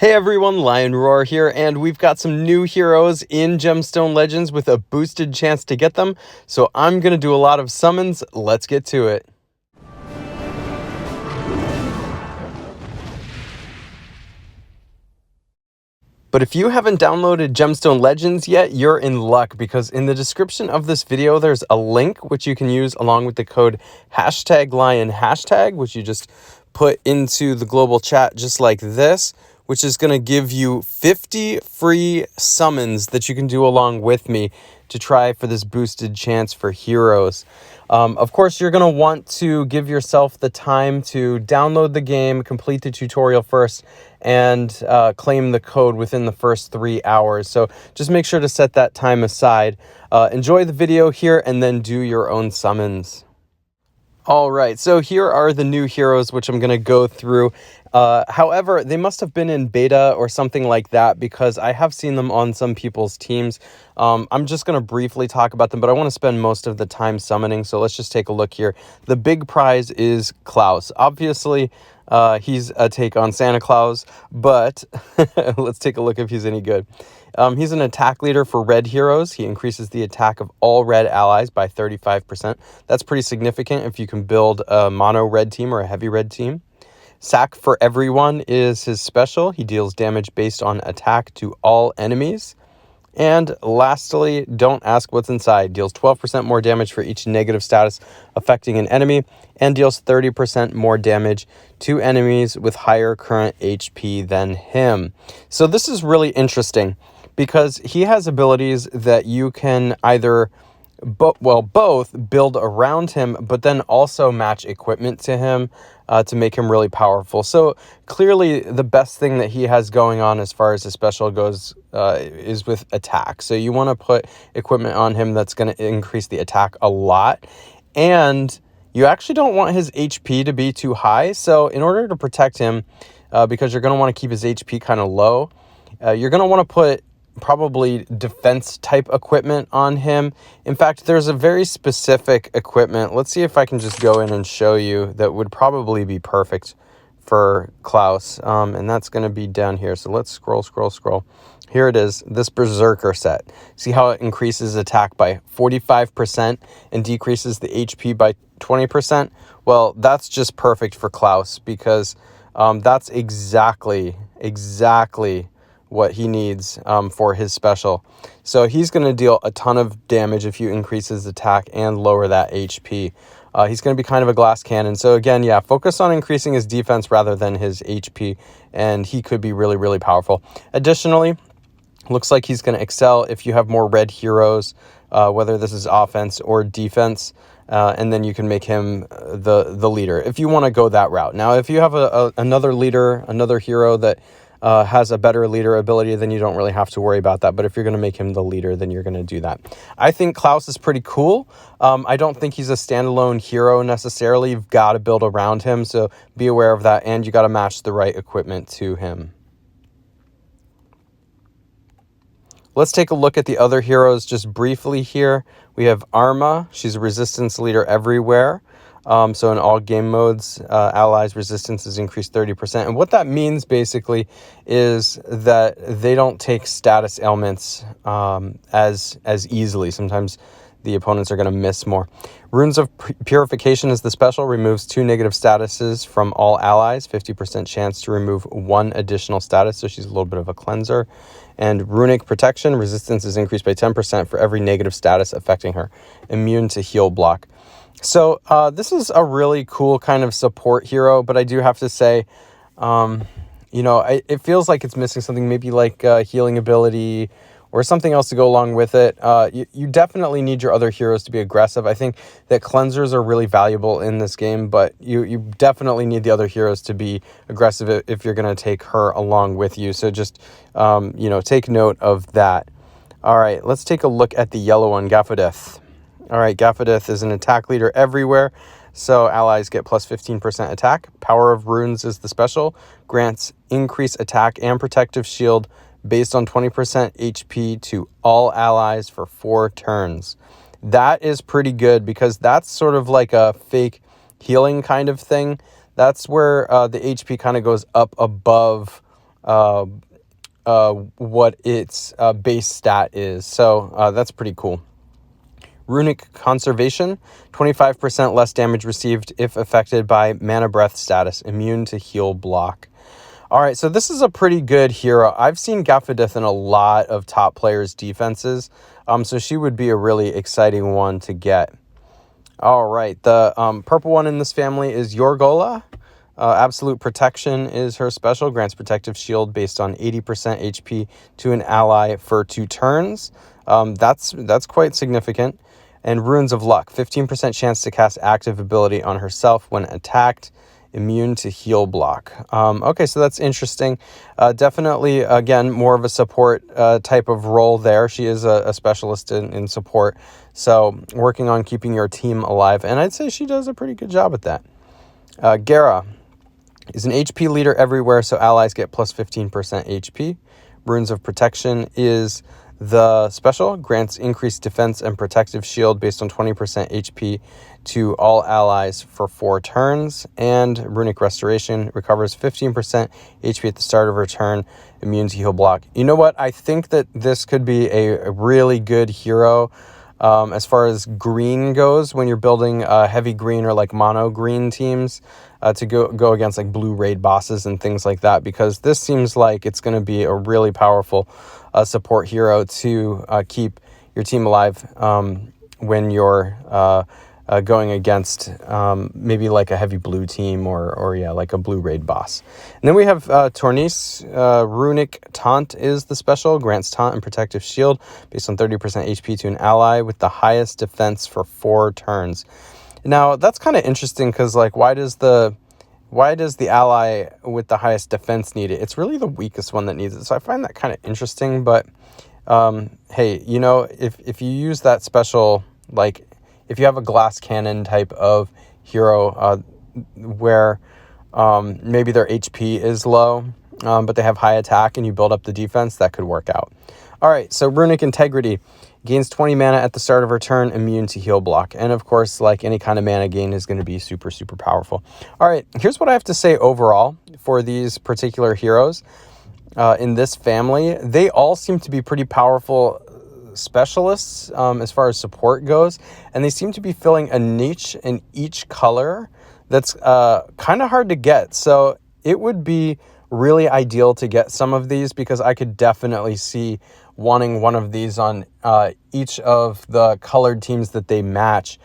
Hey everyone, Lion Roar here, and we've got some new heroes in Gemstone Legends with a boosted chance to get them, so I'm going to do a lot of summons. Let's get to it. But if you haven't downloaded Gemstone Legends yet, you're in luck, because in the description of this video, there's a link which you can use along with the code #LionHashtag, which you just put into the global chat just like this, which is going to give you 50 free summons that you can do along with me to try for this boosted chance for heroes. Of course, you're going to want to give yourself the time to download the game, complete the tutorial first, and claim the code within the first 3 hours. So just make sure to set that time aside. Enjoy the video here and then do your own summons. All right, so here are the new heroes, which I'm going to go through. However, they must have been in beta or something like that, because I have seen them on some people's teams. I'm just going to briefly talk about them, but I want to spend most of the time summoning, so let's just take a look here. The big prize is Claus. Obviously, he's a take on Santa Claus, but let's take a look if he's any good. He's an attack leader for red heroes. He increases the attack of all red allies by 35%. That's pretty significant if you can build a mono red team or a heavy red team. Sack for everyone is his special. He deals damage based on attack to all enemies. And lastly, don't ask what's inside. Deals 12% more damage for each negative status affecting an enemy, and deals 30% more damage to enemies with higher current HP than him. So this is really interesting, because he has abilities that you can either both build around him, but then also match equipment to him to make him really powerful. So clearly the best thing that he has going on as far as his special goes is with attack. So you want to put equipment on him that's going to increase the attack a lot. And you actually don't want his HP to be too high. So in order to protect him, because you're going to want to keep his HP kind of low, you're going to want to put probably defense type equipment on him. In fact, there's a very specific equipment. Let's see if I can just go in and show you that would probably be perfect for Claus. And that's going to be down here. So let's scroll. Here it is, this Berserker set. See how it increases attack by 45% and decreases the HP by 20%? Well, that's just perfect for Claus, because that's exactly what he needs for his special. So he's going to deal a ton of damage if you increase his attack and lower that HP. He's going to be kind of a glass cannon. So again, yeah, focus on increasing his defense rather than his HP, and he could be really, really powerful. Additionally, looks like he's going to excel if you have more red heroes, whether this is offense or defense, and then you can make him the leader if you want to go that route. Now, if you have another leader, another hero that has a better leader ability, then you don't really have to worry about that. But if you're going to make him the leader, then you're going to do that. I think Claus is pretty cool. I don't think he's a standalone hero necessarily. You've got to build around him, so be aware of that, and you got to match the right equipment to him. Let's take a look at the other heroes just briefly here. We have Arma. She's a resistance leader everywhere. So in all game modes, allies' resistance is increased 30%. And what that means basically is that they don't take status ailments as easily. Sometimes the opponents are going to miss more. Runes of Purification is the special. Removes 2 negative statuses from all allies. 50% chance to remove 1 additional status. So she's a little bit of a cleanser. And Runic Protection. Resistance is increased by 10% for every negative status affecting her. Immune to heal block. So this is a really cool kind of support hero, but I do have to say, it feels like it's missing something, maybe like healing ability or something else to go along with it. You definitely need your other heroes to be aggressive. I think that cleansers are really valuable in this game, but you definitely need the other heroes to be aggressive if you're going to take her along with you. So just, take note of that. All right, let's take a look at the yellow one, Gaffadeth. All right, Gaffadeth is an attack leader everywhere, so allies get plus 15% attack. Power of Runes is the special. Grants increased attack and protective shield based on 20% HP to all allies for 4 turns. That is pretty good, because that's sort of like a fake healing kind of thing. That's where the HP kind of goes up above what its base stat is. So that's pretty cool. Runic Conservation, 25% less damage received if affected by Mana Breath status, immune to heal block. All right, so this is a pretty good hero. I've seen Galfadith in a lot of top players' defenses, so she would be a really exciting one to get. All right, the purple one in this family is Yorgola. Absolute Protection is her special, grants protective shield based on 80% HP to an ally for 2 turns. That's quite significant. And Runes of Luck, 15% chance to cast active ability on herself when attacked, immune to heal block. Okay, so that's interesting. Definitely, again, more of a support type of role there. She is a specialist in support, so working on keeping your team alive, and I'd say she does a pretty good job at that. Gera is an HP leader everywhere, so allies get plus 15% HP. Runes of Protection is the special, grants increased defense and protective shield based on 20% HP to all allies for 4 turns. And Runic Restoration recovers 15% HP at the start of her turn, immune to heal block. You know what? I think that this could be a really good hero as far as green goes, when you're building heavy green or like mono green teams to go against like blue raid bosses and things like that, because this seems like it's going to be a really powerful support hero to keep your team alive when you're going against maybe like a heavy blue team or like a blue raid boss. And then we have Tornice. Runic Taunt is the special, grants taunt and protective shield based on 30% HP to an ally with the highest defense for 4 turns. Now that's kind of interesting because like why does the ally with the highest defense need it? It's really the weakest one that needs it. So I find that kind of interesting, but hey, you know, if you use that special, like if you have a glass cannon type of hero where maybe their HP is low, but they have high attack and you build up the defense, that could work out. All right, so Runic Integrity gains 20 mana at the start of her turn, immune to heal block. And of course, like any kind of mana gain is going to be super, super powerful. All right, here's what I have to say overall for these particular heroes in this family. They all seem to be pretty powerful specialists as far as support goes, and they seem to be filling a niche in each color that's kind of hard to get. So it would be really ideal to get some of these, because I could definitely see wanting one of these on each of the colored teams that they match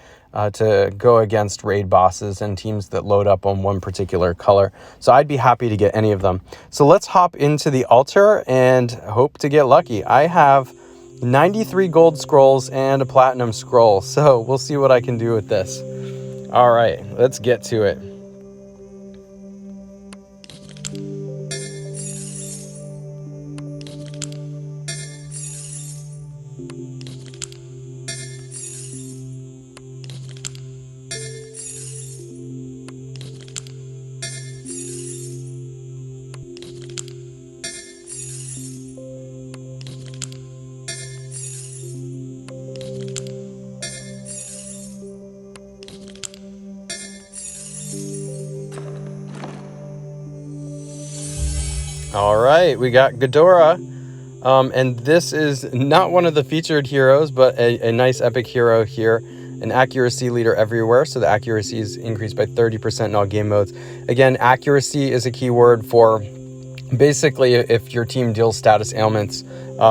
to go against raid bosses and teams that load up on one particular color. So I'd be happy to get any of them. So let's hop into the altar and hope to get lucky. I have 93 gold scrolls and a platinum scroll, so we'll see what I can do with this. All right, let's get to it. All right, we got Ghidorah, and this is not one of the featured heroes, but a nice epic hero here. An accuracy leader everywhere, so the accuracy is increased by 30% in all game modes. Again, accuracy is a keyword for basically if your team deals status ailments,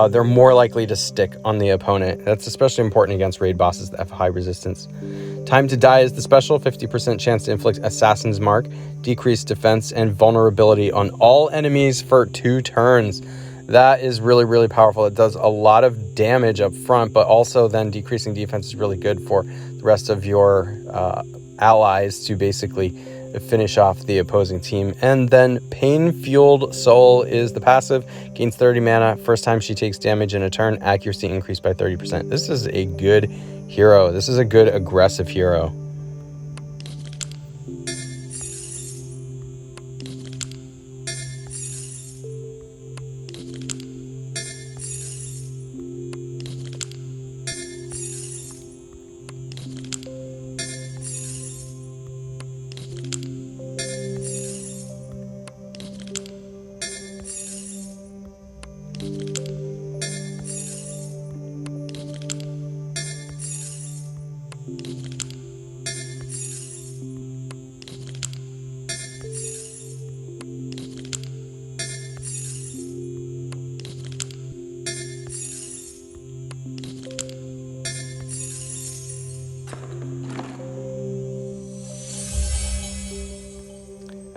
they're more likely to stick on the opponent. That's especially important against raid bosses that have high resistance. Time to Die is the special, 50% chance to inflict Assassin's Mark, decreased defense and vulnerability on all enemies for 2 turns. That is really, really powerful. It does a lot of damage up front, but also then decreasing defense is really good for the rest of your allies to basically finish off the opposing team. And then Pain-Fueled Soul is the passive, gains 30 mana. First time she takes damage in a turn, accuracy increased by 30%. This is a good hero. This is a good aggressive hero.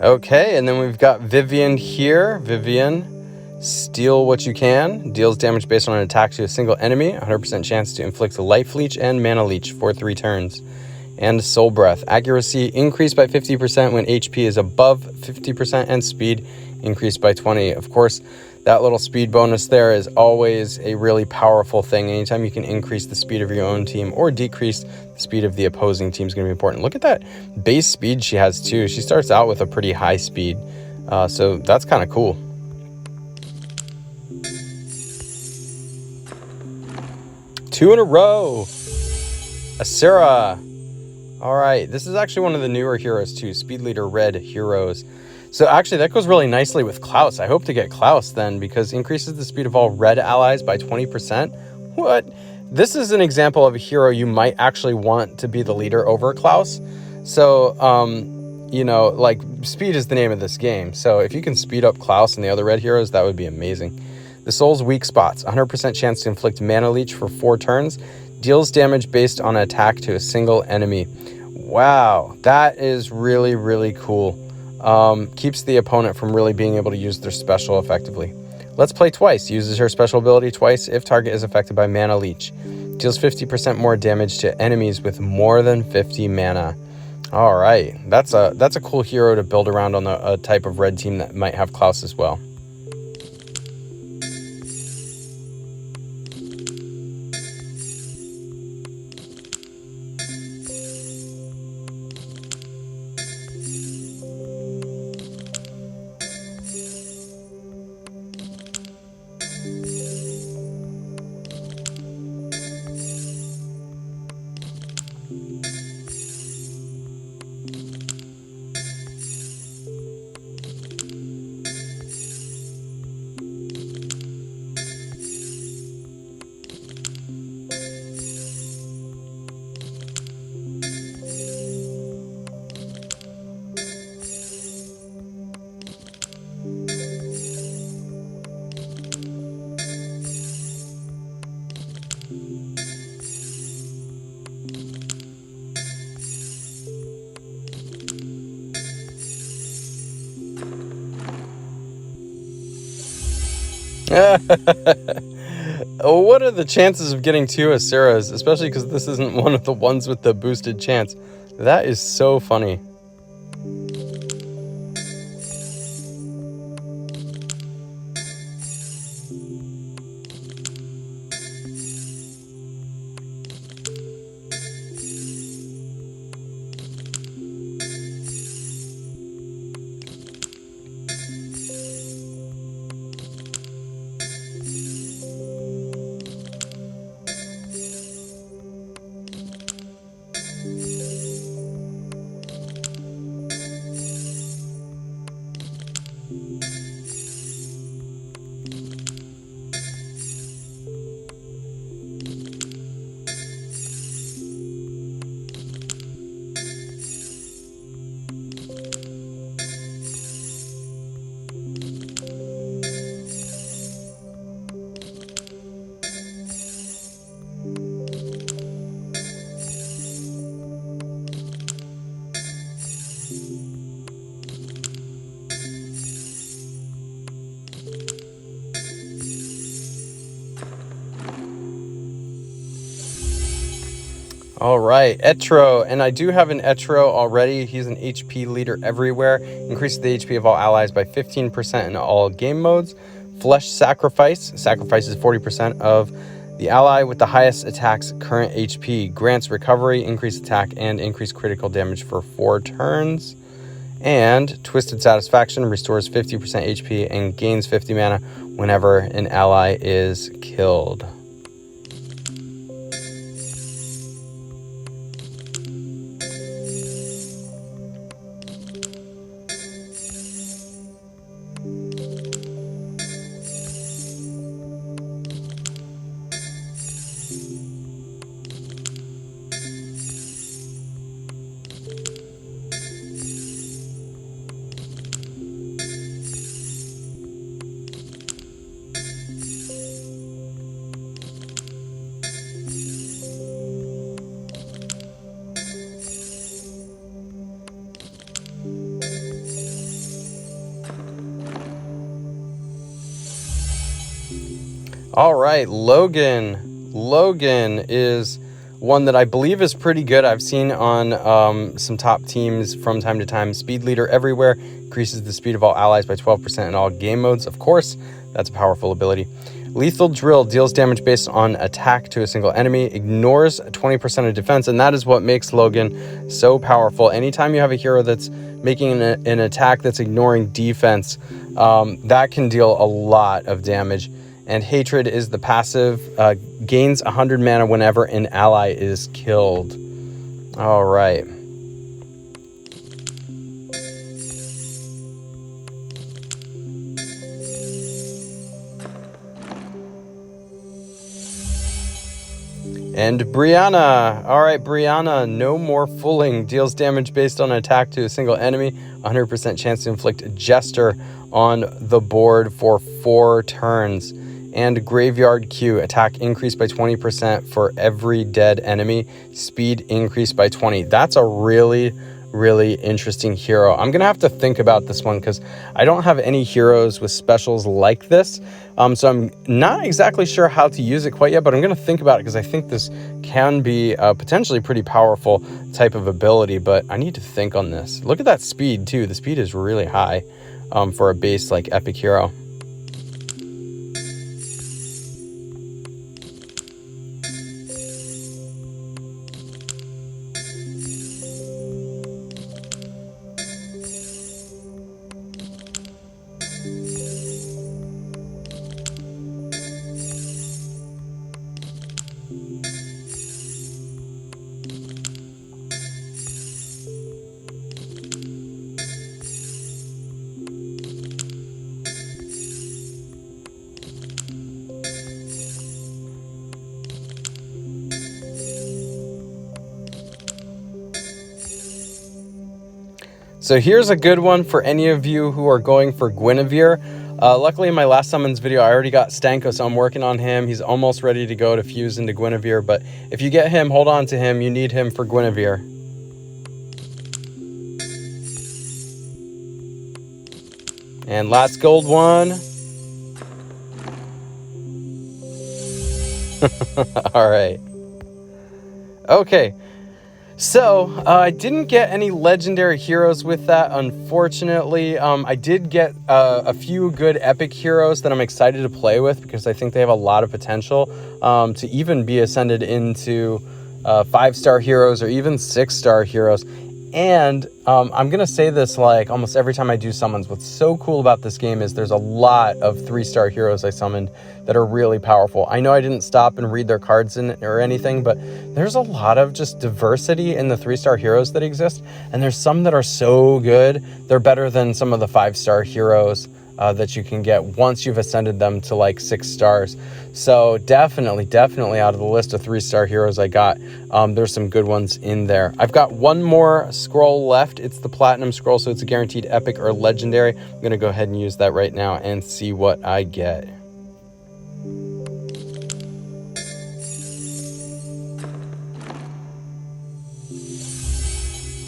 Okay, and then we've got Vivian here. Vivian, steal what you can. Deals damage based on an attack to a single enemy. 100% chance to inflict a life leech and mana leech for 3 turns. And Soul Breath. Accuracy increased by 50% when HP is above 50%, and speed increased by 20. Of course, that little speed bonus there is always a really powerful thing. Anytime you can increase the speed of your own team or decrease the speed of the opposing team is going to be important. Look at that base speed she has too. She starts out with a pretty high speed, so that's kind of cool. Two in a row. Asura. All right, this is actually one of the newer heroes too, Speed Leader Red Heroes. So actually that goes really nicely with Claus. I hope to get Claus then, because increases the speed of all red allies by 20%. What? This is an example of a hero you might actually want to be the leader over Claus. So, you know, like, speed is the name of this game. So if you can speed up Claus and the other red heroes, that would be amazing. The Soul's weak spots, 100% chance to inflict mana leech for 4 turns. Deals damage based on attack to a single enemy. Wow, that is really, really cool. Keeps the opponent from really being able to use their special effectively. Let's play twice. Uses her special ability twice if target is affected by mana leech. Deals 50% more damage to enemies with more than 50 mana. All right, that's a cool hero to build around on a type of red team that might have Claus as well. What are the chances of getting 2 Asuras, especially because this isn't one of the ones with the boosted chance? That is so funny. All right, Etro, and I do have an Etro already. He's an HP leader everywhere. Increases the HP of all allies by 15% in all game modes. Flesh Sacrifice. Sacrifices 40% of the ally with the highest attack's current HP. Grants recovery, increased attack, and increased critical damage for 4 turns. And Twisted Satisfaction restores 50% HP and gains 50 mana whenever an ally is killed. All right, Logan. Logan is one that I believe is pretty good. I've seen on some top teams from time to time. Speed leader everywhere, increases the speed of all allies by 12% in all game modes. Of course, that's a powerful ability. Lethal drill deals damage based on attack to a single enemy, ignores 20% of defense, and that is what makes Logan so powerful. Anytime you have a hero that's making an attack that's ignoring defense, that can deal a lot of damage. And hatred is the passive, gains 100 mana whenever an ally is killed. All right. And Brianna. All right, Brianna, no more fooling. Deals damage based on attack to a single enemy. 100% chance to inflict a jester on the board for 4 turns. And Graveyard Q, attack increased by 20% for every dead enemy. Speed increased by 20. That's a really interesting hero. I'm going to have to think about this one because I don't have any heroes with specials like this. So I'm not exactly sure how to use it quite yet, but I'm going to think about it because I think this can be a potentially pretty powerful type of ability, but I need to think on this. Look at that speed too. The speed is really high for a base like epic hero. So here's a good one for any of you who are going for Guinevere. Luckily in my last summons video, I already got Stanko, so I'm working on him. He's almost ready to go to fuse into Guinevere, but if you get him, hold on to him. You need him for Guinevere. And last gold one. All right. Okay. So, I didn't get any legendary heroes with that, unfortunately. I did get a few good epic heroes that I'm excited to play with because I think they have a lot of potential to even be ascended into 5-star heroes or even 6-star heroes. And I'm going to say this like almost every time I do summons. What's so cool about this game is there's a lot of 3-star heroes I summoned that are really powerful. I know I didn't stop and read their cards or anything, but there's a lot of just diversity in the 3-star heroes that exist. And there's some that are so good, they're better than some of the 5-star heroes that you can get once you've ascended them to like 6 stars. So definitely out of the list of 3-star heroes I got, there's some good ones in there. I've got one more scroll left. It's the platinum scroll, so it's a guaranteed epic or legendary. I'm gonna go ahead and use that right now and see what I get.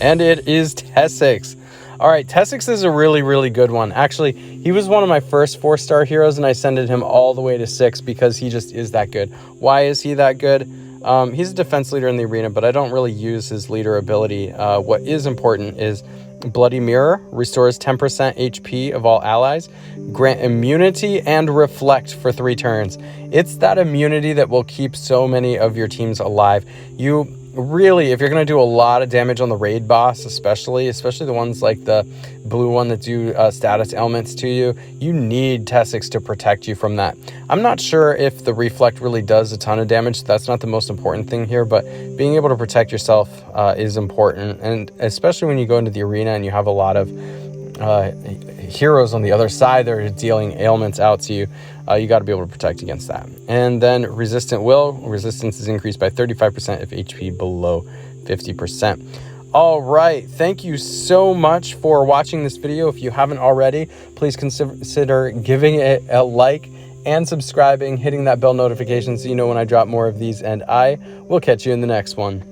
And it is Tessix. All right, Tessix is a really good one. Actually, he was one of my first 4-star heroes, and I ascended him all the way to 6 because he just is that good. Why is he that good? He's a defense leader in the arena, but I don't really use his leader ability. What is important is Bloody Mirror, restores 10% HP of all allies, grant immunity and reflect for 3 turns. It's that immunity that will keep so many of your teams alive. You really, if you're going to do a lot of damage on the raid boss, especially the ones like the blue one that do status ailments to you, you need Tessix to protect you from that. I'm not sure if the reflect really does a ton of damage. That's not the most important thing here, but being able to protect yourself is important. And especially when you go into the arena and you have a lot of heroes on the other side that are dealing ailments out to you, you got to be able to protect against that. And then resistant will, resistance is increased by 35% if HP below 50%. All right, thank you so much for watching this video. If you haven't already, please consider giving it a like and subscribing, hitting that bell notification so you know when I drop more of these, and I will catch you in the next one.